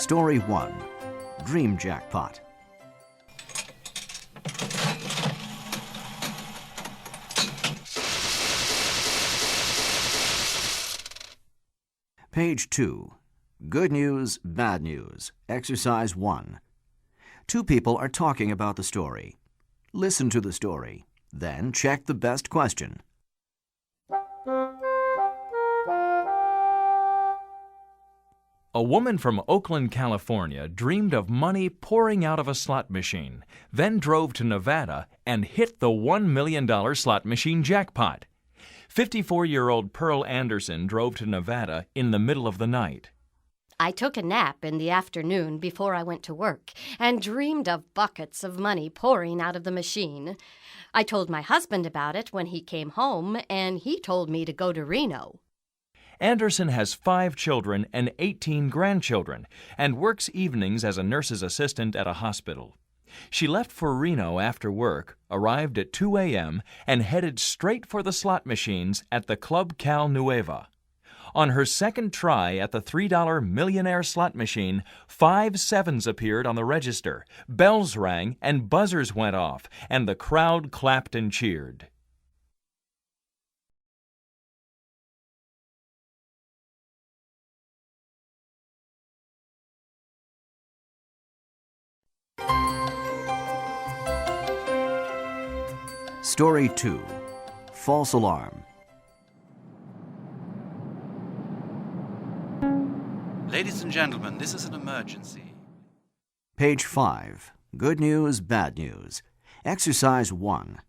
Story 1. Dream Jackpot. Page 2. Good news, bad news. Exercise 1. Two people are talking about the story. Listen to the story. Then check the best question. A woman from Oakland, California dreamed of money pouring out of a slot machine, then drove to Nevada and hit the $1 million slot machine jackpot. 54-year-old Pearl Anderson drove to Nevada in the middle of the night. I took a nap in the afternoon before I went to work and dreamed of buckets of money pouring out of the machine. I told my husband about it when he came home, and he told me to go to Reno. Anderson has 5 children and 18 grandchildren and works evenings as a nurse's assistant at a hospital. She left for Reno after work, arrived at 2 a.m., and headed straight for the slot machines at the Club Cal Nueva. On her second try at the $3 millionaire slot machine, 5 sevens appeared on the register, bells rang, and buzzers went off, and the crowd clapped and cheered. Story 2. False alarm. Ladies and gentlemen, this is an emergency. Page 5. Good news, bad news. Exercise 1.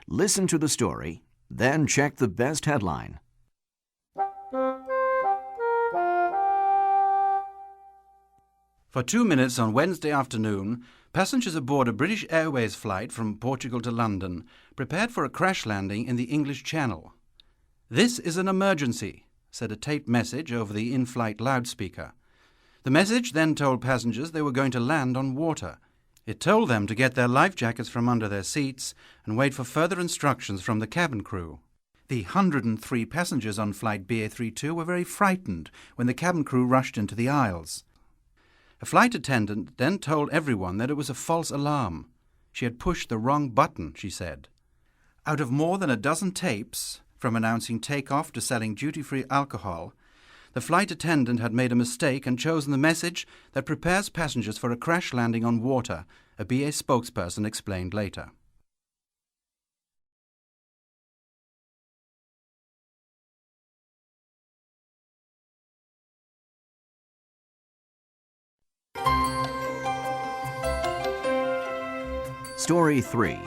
Listen to the story, then check the best headline. For 2 minutes on Wednesday afternoon, passengers aboard a British Airways flight from Portugal to London prepared for a crash landing in the English Channel. "This is an emergency," said a taped message over the in-flight loudspeaker. The message then told passengers they were going to land on water. It told them to get their life jackets from under their seats and wait for further instructions from the cabin crew. The 103 passengers on flight BA32 were very frightened when the cabin crew rushed into the aisles. A flight attendant then told everyone that it was a false alarm. She had pushed the wrong button, she said. Out of more than a dozen tapes, from announcing takeoff to selling duty-free alcohol, the flight attendant had made a mistake and chosen the message that prepares passengers for a crash landing on water, a BA spokesperson explained later. Story 3.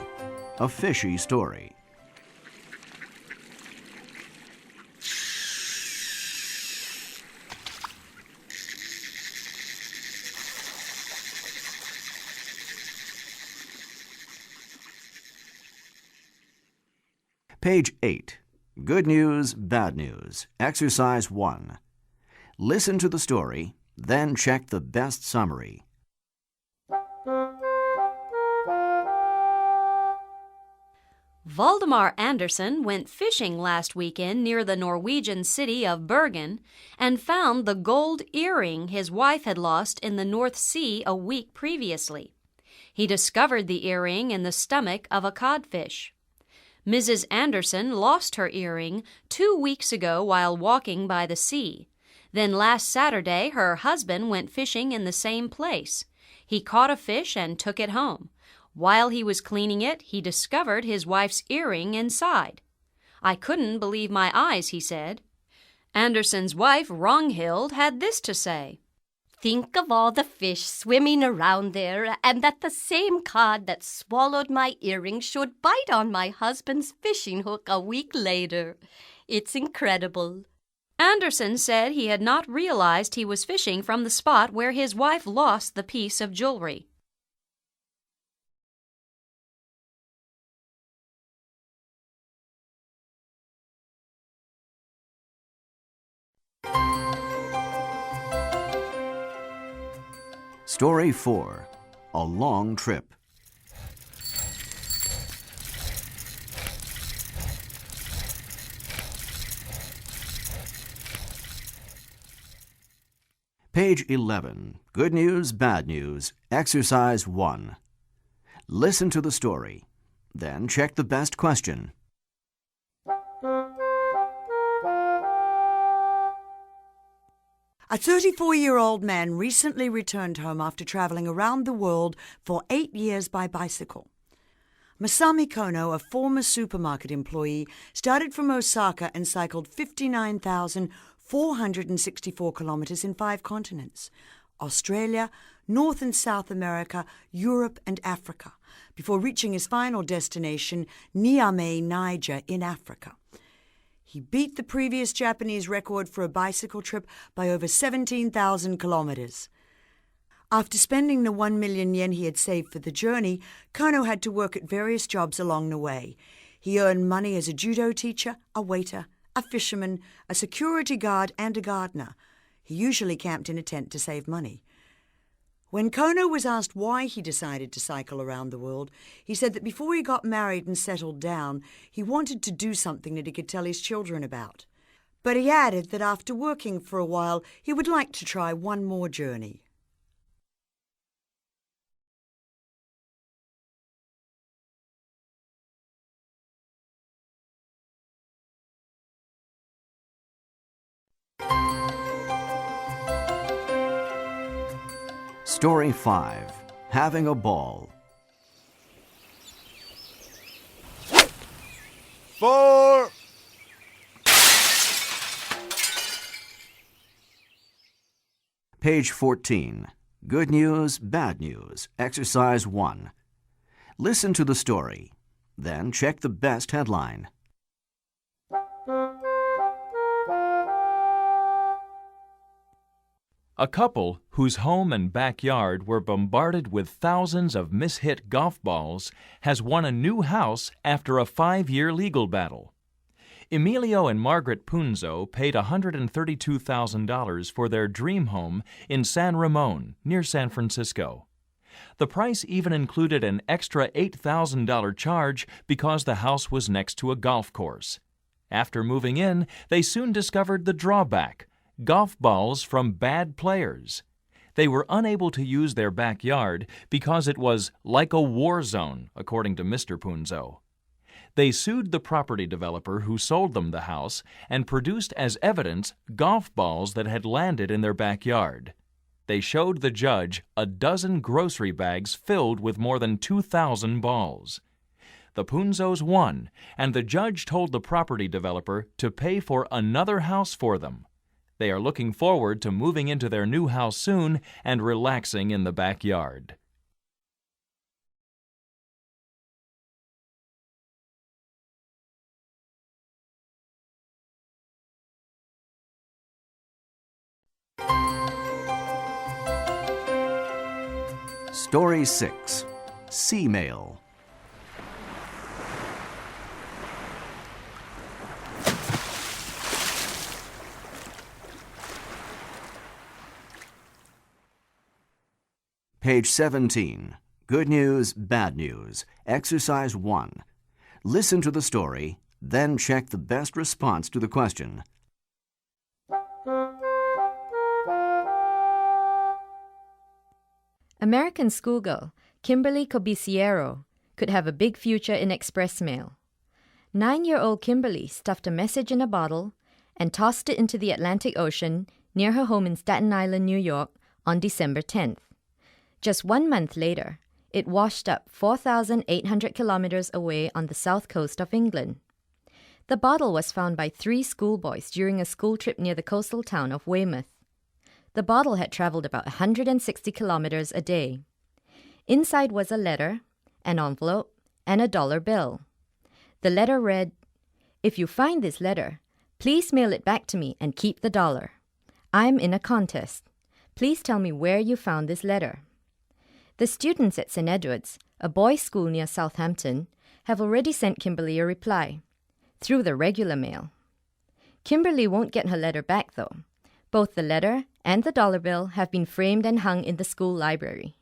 A fishy story. Page 8. Good news, bad news. Exercise 1. Listen to the story, then check the best summary. Valdemar Anderson went fishing last weekend near the Norwegian city of Bergen and found the gold earring his wife had lost in the North Sea a week previously. He discovered the earring in the stomach of a codfish. Mrs. Anderson lost her earring 2 weeks ago while walking by the sea. Then last Saturday, her husband went fishing in the same place. He caught a fish and took it home. While he was cleaning it, he discovered his wife's earring inside. "I couldn't believe my eyes," he said. Anderson's wife, Ragnhild, had this to say. Think of all the fish swimming around there, and that the same cod that swallowed my earring should bite on my husband's fishing hook a week later. It's incredible. Anderson said he had not realized he was fishing from the spot where his wife lost the piece of jewelry. Story 4. A long trip. Page 11. Good news, bad news. Exercise 1. Listen to the story. Then check the best question. A 34-year-old man recently returned home after traveling around the world for 8 years by bicycle. Masami Kono, a former supermarket employee, started from Osaka and cycled 59,464 kilometers in 5 continents: Australia, North and South America, Europe and Africa, before reaching his final destination, Niamey, Niger, in Africa. He beat the previous Japanese record for a bicycle trip by over 17,000 kilometers. After spending the 1 million yen he had saved for the journey, Kono had to work at various jobs along the way. He earned money as a judo teacher, a waiter, a fisherman, a security guard, and a gardener. He usually camped in a tent to save money. When Kono was asked why he decided to cycle around the world, he said that before he got married and settled down, he wanted to do something that he could tell his children about. But he added that after working for a while, he would like to try one more journey. Story 5. Having a ball. 4. Page 14. Good news, bad news. Exercise 1. Listen to the story. Then check the best headline. A couple whose home and backyard were bombarded with thousands of mishit golf balls has won a new house after a 5-year legal battle. Emilio and Margaret Punzo paid $132,000 for their dream home in San Ramon, near San Francisco. The price even included an extra $8,000 charge because the house was next to a golf course. After moving in, they soon discovered the drawback: golf balls from bad players. They were unable to use their backyard because it was like a war zone, according to Mr. Punzo. They sued the property developer who sold them the house and produced as evidence golf balls that had landed in their backyard. They showed the judge a dozen grocery bags filled with more than 2,000 balls. The Punzos won, and the judge told the property developer to pay for another house for them. They are looking forward to moving into their new house soon and relaxing in the backyard. Story 6. Sea Mail. Page 17. Good news, bad news. Exercise 1. Listen to the story, then check the best response to the question. American schoolgirl Kimberly Cobiciero could have a big future in express mail. 9-year-old Kimberly stuffed a message in a bottle and tossed it into the Atlantic Ocean near her home in Staten Island, New York, on December 10th. Just 1 month later, it washed up 4,800 kilometers away on the south coast of England. The bottle was found by 3 schoolboys during a school trip near the coastal town of Weymouth. The bottle had traveled about 160 kilometers a day. Inside was a letter, an envelope, and a dollar bill. The letter read, "If you find this letter, please mail it back to me and keep the dollar. I'm in a contest. Please tell me where you found this letter." The students at St. Edward's, a boys' school near Southampton, have already sent Kimberly a reply, through the regular mail. Kimberly won't get her letter back, though. Both the letter and the dollar bill have been framed and hung in the school library.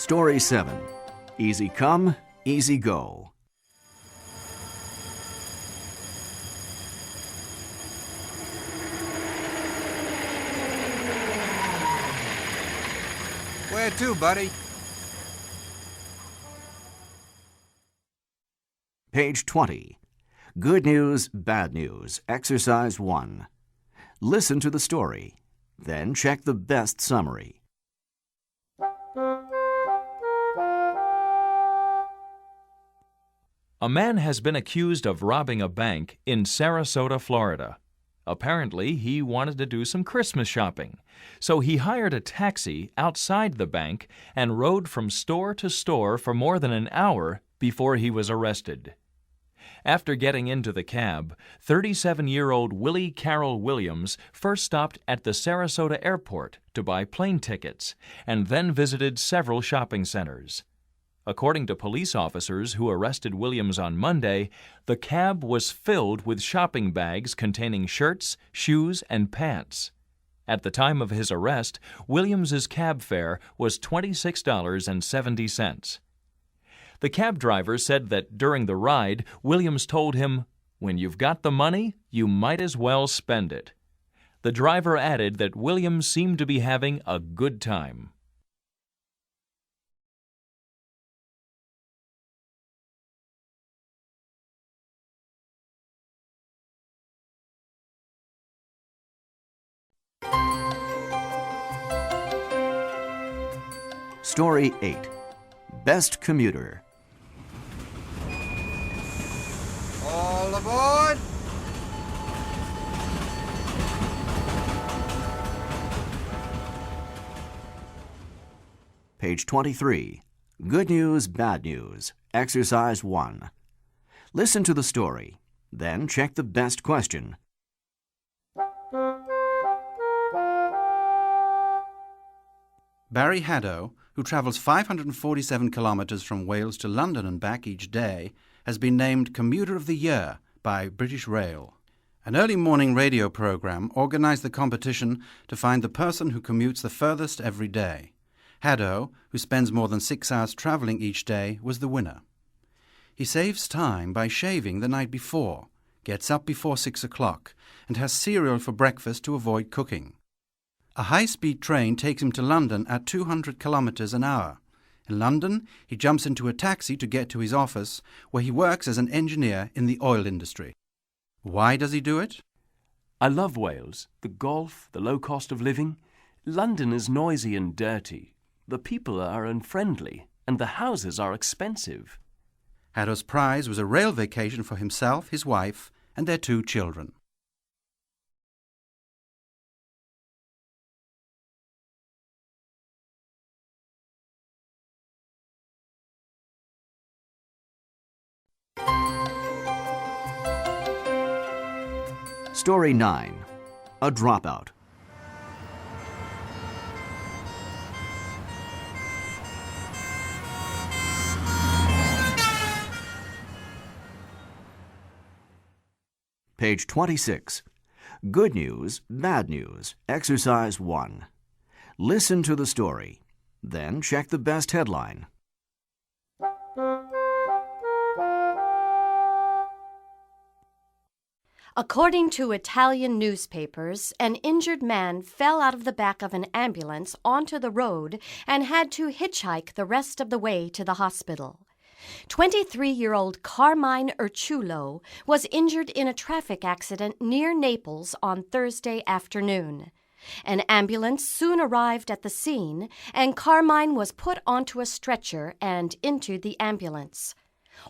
Story 7. Easy come, easy go. Where to, buddy? Page 20. Good news, bad news. Exercise 1. Listen to the story. Then check the best summary. A man has been accused of robbing a bank in Sarasota, Florida. Apparently, he wanted to do some Christmas shopping, so he hired a taxi outside the bank and rode from store to store for more than an hour before he was arrested. After getting into the cab, 37-year-old Willie Carroll Williams first stopped at the Sarasota airport to buy plane tickets and then visited several shopping centers. According to police officers who arrested Williams on Monday, the cab was filled with shopping bags containing shirts, shoes, and pants. At the time of his arrest, Williams's cab fare was $26.70. The cab driver said that during the ride, Williams told him, "When you've got the money, you might as well spend it." The driver added that Williams seemed to be having a good time. Story 8. Best commuter. All aboard! Page 23. Good news, bad news. Exercise 1. Listen to the story. Then check the best question. Barry Haddow, who travels 547 kilometres from Wales to London and back each day, has been named Commuter of the Year by British Rail. An early morning radio programme organised the competition to find the person who commutes the furthest every day. Haddow, who spends more than 6 hours travelling each day, was the winner. He saves time by shaving the night before, gets up before 6 o'clock, and has cereal for breakfast to avoid cooking. A high-speed train takes him to London at 200 kilometres an hour. In London, he jumps into a taxi to get to his office, where he works as an engineer in the oil industry. Why does he do it? I love Wales, the golf, the low cost of living. London is noisy and dirty. The people are unfriendly, and the houses are expensive. Haddow's prize was a rail vacation for himself, his wife, and their 2 children. Story 9. A dropout. Page 26. Good news, bad news. Exercise 1. Listen to the story. Then check the best headline. According to Italian newspapers, an injured man fell out of the back of an ambulance onto the road and had to hitchhike the rest of the way to the hospital. 23-year-old Carmine Urchulo was injured in a traffic accident near Naples on Thursday afternoon. An ambulance soon arrived at the scene, and Carmine was put onto a stretcher and into the ambulance.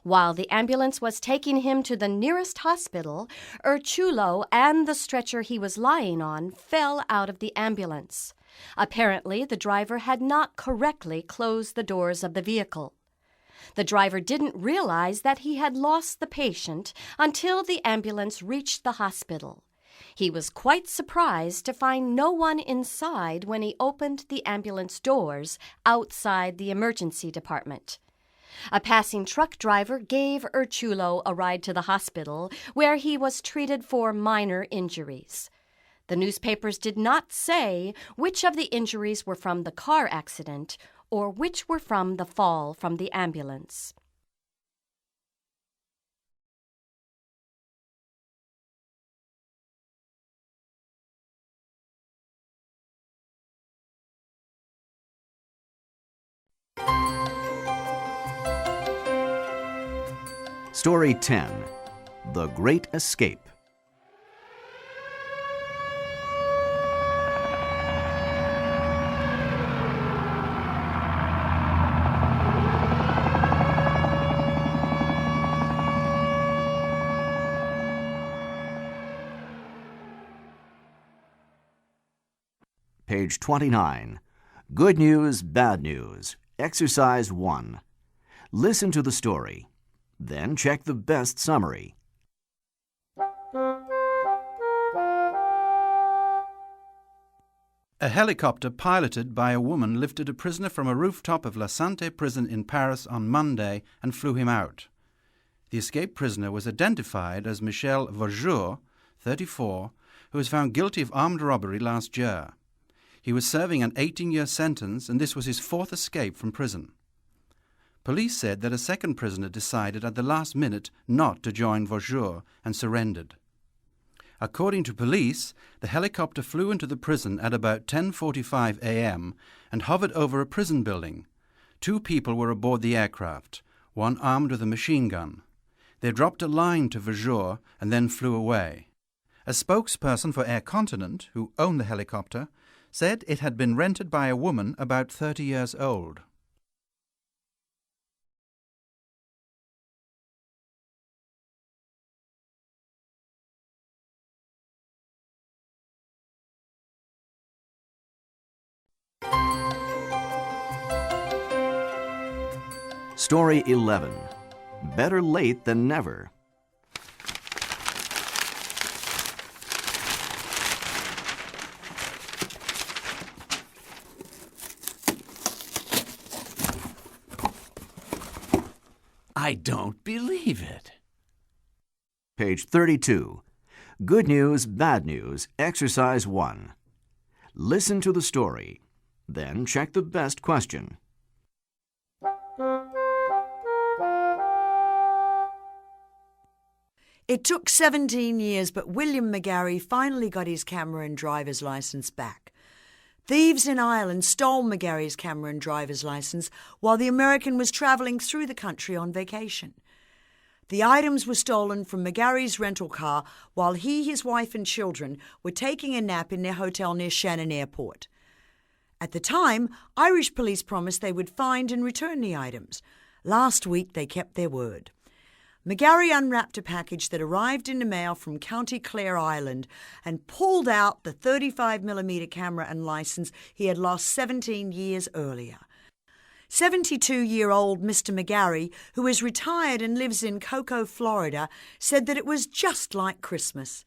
While the ambulance was taking him to the nearest hospital, Urchulo and the stretcher he was lying on fell out of the ambulance. Apparently, the driver had not correctly closed the doors of the vehicle. The driver didn't realize that he had lost the patient until the ambulance reached the hospital. He was quite surprised to find no one inside when he opened the ambulance doors outside the emergency department. A passing truck driver gave Urchulo a ride to the hospital, where he was treated for minor injuries. The newspapers did not say which of the injuries were from the car accident or which were from the fall from the ambulance. Story 10. The Great Escape. Page 29. Good news, bad news. Exercise 1. Listen to the story. Then check the best summary. A helicopter piloted by a woman lifted a prisoner from a rooftop of La Santé prison in Paris on Monday and flew him out. The escaped prisoner was identified as Michel Vaujour, 34, who was found guilty of armed robbery last year. He was serving an 18-year sentence, and this was his fourth escape from prison. Police said that a second prisoner decided at the last minute not to join Vaujour and surrendered. According to police, the helicopter flew into the prison at about 10:45 a.m. and hovered over a prison building. 2 people were aboard the aircraft, one armed with a machine gun. They dropped a line to Vaujour and then flew away. A spokesperson for Air Continent, who owned the helicopter, said it had been rented by a woman about 30 years old. Story 11. Better late than never. I don't believe it. Page 32. Good news, bad news. Exercise 1. Listen to the story. Then check the best question. It took 17 years, but William McGarry finally got his camera and driver's license back. Thieves in Ireland stole McGarry's camera and driver's license while the American was travelling through the country on vacation. The items were stolen from McGarry's rental car while he, his wife and children were taking a nap in their hotel near Shannon Airport. At the time, Irish police promised they would find and return the items. Last week, they kept their word. McGarry unwrapped a package that arrived in the mail from County Clare, Ireland, and pulled out the 35mm camera and license he had lost 17 years earlier. 72-year-old Mr. McGarry, who is retired and lives in Cocoa, Florida, said that it was just like Christmas.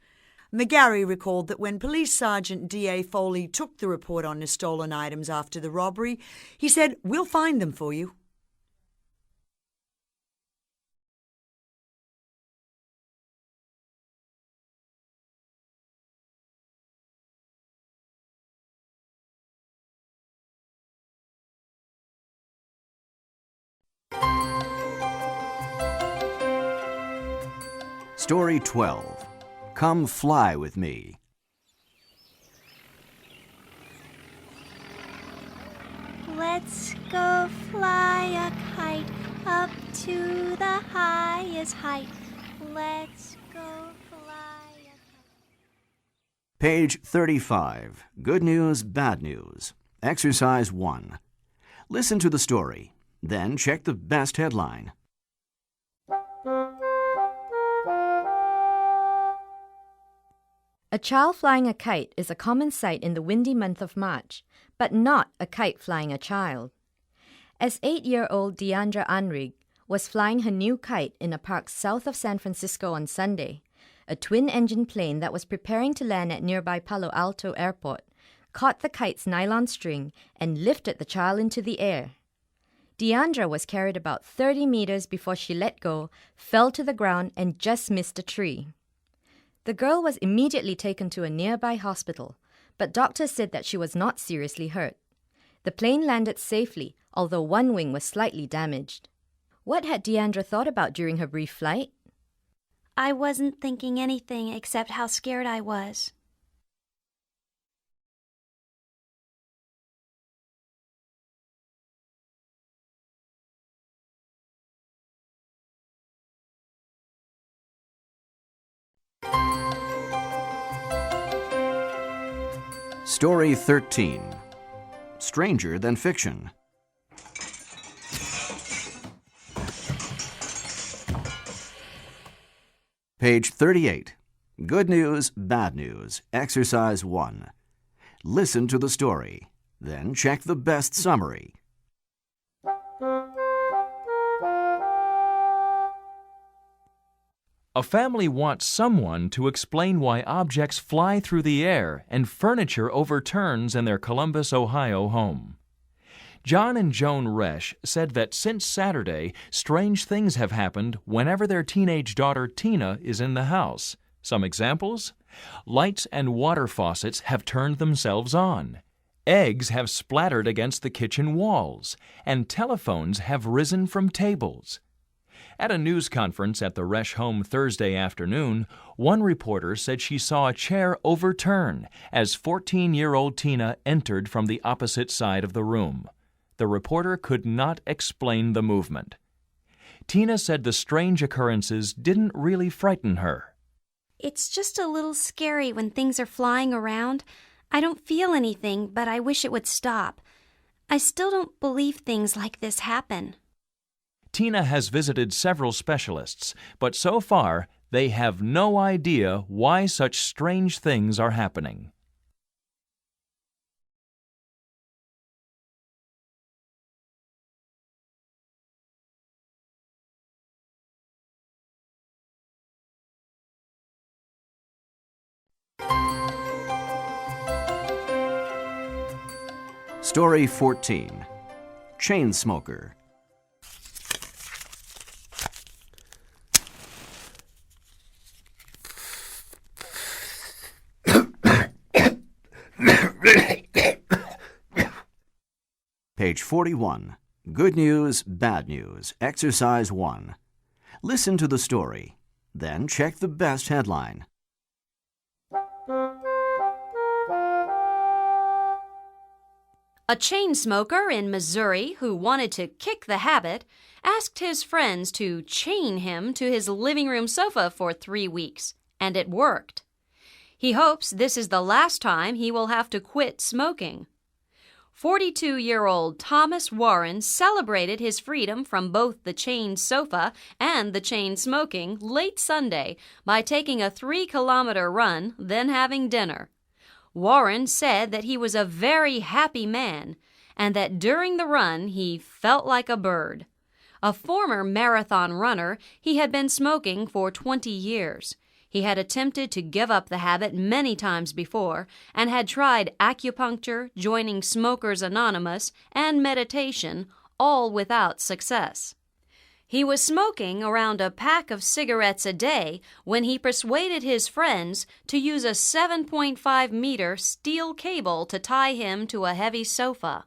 McGarry recalled that when Police Sergeant D.A. Foley took the report on the stolen items after the robbery, he said, "We'll find them for you." Story 12. Come fly with me. Let's go fly a kite up to the highest height. Let's go fly a kite. Page 35. Good news, bad news. Exercise 1. Listen to the story. Then check the best headline. A child flying a kite is a common sight in the windy month of March, but not a kite flying a child. As 8-year-old Deandra Anrig was flying her new kite in a park south of San Francisco on Sunday, a twin-engine plane that was preparing to land at nearby Palo Alto Airport caught the kite's nylon string and lifted the child into the air. Deandra was carried about 30 meters before she let go, fell to the ground, and just missed a tree. The girl was immediately taken to a nearby hospital, but doctors said that she was not seriously hurt. The plane landed safely, although one wing was slightly damaged. What had Deandra thought about during her brief flight? I wasn't thinking anything except how scared I was. Story 13. Stranger Than Fiction. Page 38. Good news, bad news. Exercise 1. Listen to the story. Then check the best summary. A family wants someone to explain why objects fly through the air and furniture overturns in their Columbus, Ohio home. John and Joan Resch said that since Saturday, strange things have happened whenever their teenage daughter Tina is in the house. Some examples? Lights and water faucets have turned themselves on. Eggs have splattered against the kitchen walls, and telephones have risen from tables. At a news conference at the Resch home Thursday afternoon, one reporter said she saw a chair overturn as 14-year-old Tina entered from the opposite side of the room. The reporter could not explain the movement. Tina said the strange occurrences didn't really frighten her. It's just a little scary when things are flying around. I don't feel anything, but I wish it would stop. I still don't believe things like this happen. Tina has visited several specialists, but so far they have no idea why such strange things are happening. Story 14. Chain Smoker. Page 41. Good news, bad news. Exercise 1. Listen to the story. Then check the best headline. A chain smoker in Missouri who wanted to kick the habit asked his friends to chain him to his living room sofa for 3 weeks, and it worked. He hopes this is the last time he will have to quit smoking. 42-year-old Thomas Warren celebrated his freedom from both the chain sofa and the chain smoking late Sunday by taking a 3-kilometer run, then having dinner. Warren said that he was a very happy man and that during the run he felt like a bird. A former marathon runner, he had been smoking for 20 years. He had attempted to give up the habit many times before and had tried acupuncture, joining Smokers Anonymous, and meditation, all without success. He was smoking around a pack of cigarettes a day when he persuaded his friends to use a 7.5-meter steel cable to tie him to a heavy sofa.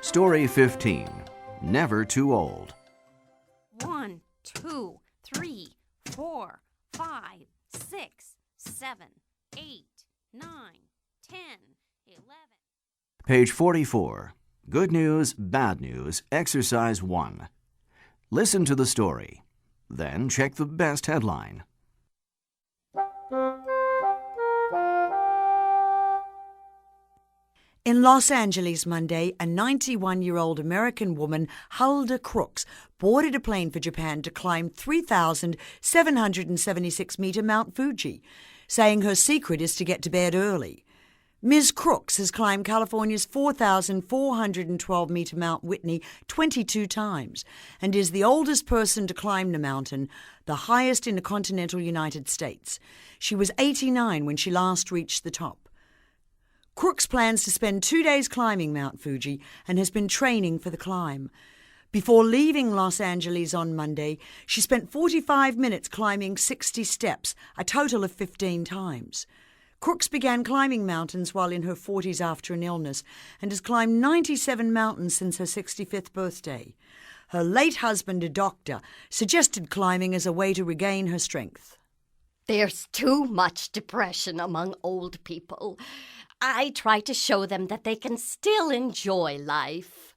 Story 15. Never Too Old. 1, 2, 3, 4, 5, 6, 7, 8, 9, 10, 11. Page 44. Good news, bad news. Exercise 1. Listen to the story. Then check the best headline. In Los Angeles Monday, a 91-year-old American woman, Hulda Crooks, boarded a plane for Japan to climb 3,776-meter Mount Fuji, saying her secret is to get to bed early. Ms. Crooks has climbed California's 4,412-meter Mount Whitney 22 times and is the oldest person to climb the mountain, the highest in the continental United States. She was 89 when she last reached the top. Crooks plans to spend 2 days climbing Mount Fuji and has been training for the climb. Before leaving Los Angeles on Monday, she spent 45 minutes climbing 60 steps, a total of 15 times. Crooks began climbing mountains while in her 40s after an illness and has climbed 97 mountains since her 65th birthday. Her late husband, a doctor, suggested climbing as a way to regain her strength. There's too much depression among old people. I try to show them that they can still enjoy life.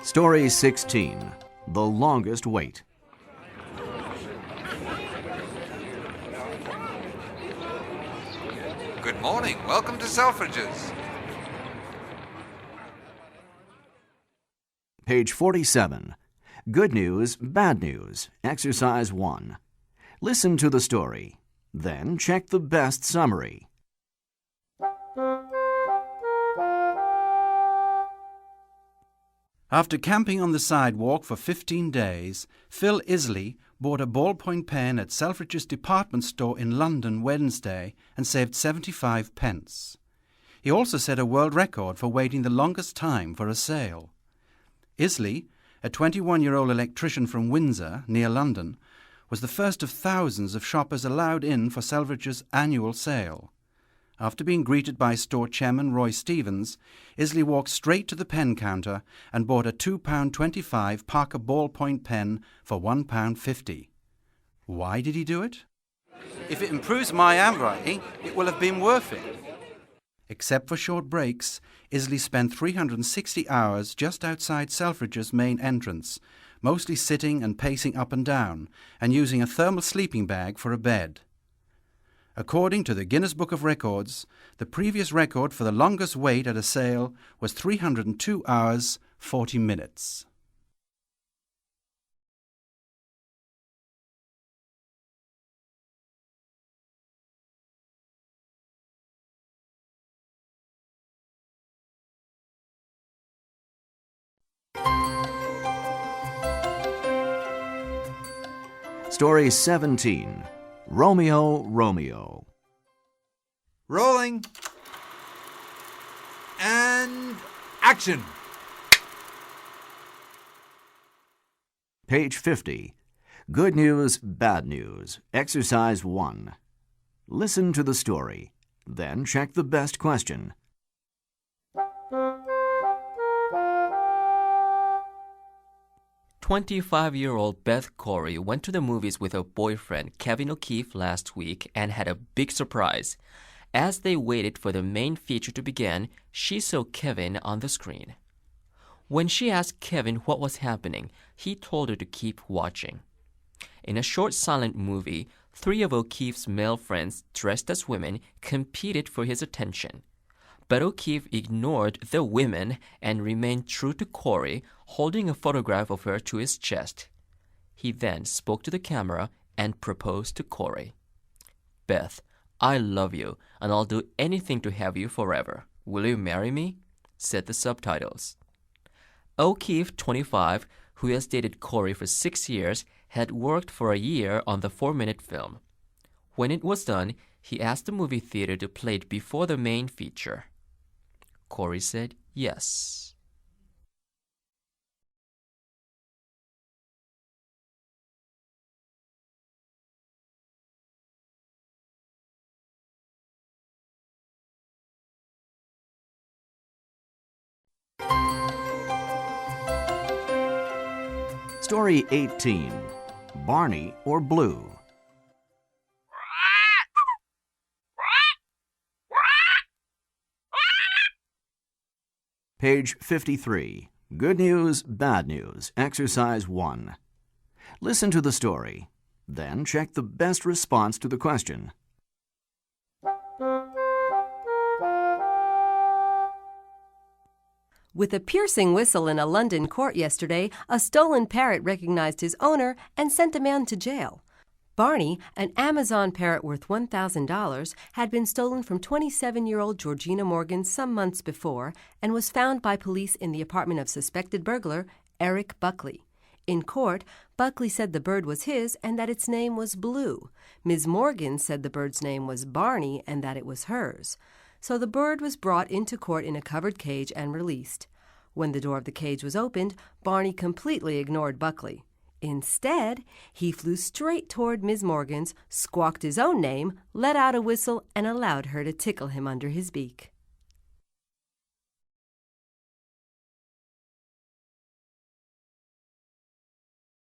Story 16. The Longest Wait. Good morning. Welcome to Selfridges. Page 47. Good news, bad news. Exercise 1. Listen to the story. Then check the best summary. After camping on the sidewalk for 15 days, Phil Isley bought a ballpoint pen at Selfridges department store in London Wednesday and saved 75 pence. He also set a world record for waiting the longest time for a sale. Isley, a 21-year-old electrician from Windsor, near London, was the first of thousands of shoppers allowed in for Selfridges' annual sale. After being greeted by store chairman Roy Stevens, Isley walked straight to the pen counter and bought a £2.25 Parker ballpoint pen for £1.50. Why did he do it? If it improves my handwriting, it will have been worth it. Except for short breaks, Isley spent 360 hours just outside Selfridges' main entrance, mostly sitting and pacing up and down, and using a thermal sleeping bag for a bed. According to the Guinness Book of Records, the previous record for the longest wait at a sale was 302 hours, 40 minutes. Story 17. Romeo, Romeo. Rolling. And action. Page 50. Good news, bad news. Exercise 1. Listen to the story. Then check the best question. "25-year-old Beth Corey went to the movies with her boyfriend Kevin O'Keefe last week and had a big surprise. As they waited for the main feature to begin, she saw Kevin on the screen. When she asked Kevin what was happening, he told her to keep watching. In a short silent movie, 3 of O'Keefe's male friends dressed as women competed for his attention. But O'Keefe ignored the women and remained true to Corey, holding a photograph of her to his chest. He then spoke to the camera and proposed to Corey. "Beth, I love you, and I'll do anything to have you forever. Will you marry me?" said the subtitles. O'Keefe, 25, who has dated Corey for 6 years, had worked for a year on the 4-minute film. When it was done, he asked the movie theater to play it before the main feature. Corey said yes. Story 18. Barney or Blue. Page 53. Good news, bad news. Exercise 1. Listen to the story. Then check the best response to the question. With a piercing whistle in a London court yesterday, a stolen parrot recognized his owner and sent a man to jail. Barney, an Amazon parrot worth $1,000, had been stolen from 27-year-old Georgina Morgan some months before and was found by police in the apartment of suspected burglar Eric Buckley. In court, Buckley said the bird was his and that its name was Blue. Ms. Morgan said the bird's name was Barney and that it was hers. So the bird was brought into court in a covered cage and released. When the door of the cage was opened, Barney completely ignored Buckley. Instead, he flew straight toward Ms. Morgan's, squawked his own name, let out a whistle, and allowed her to tickle him under his beak.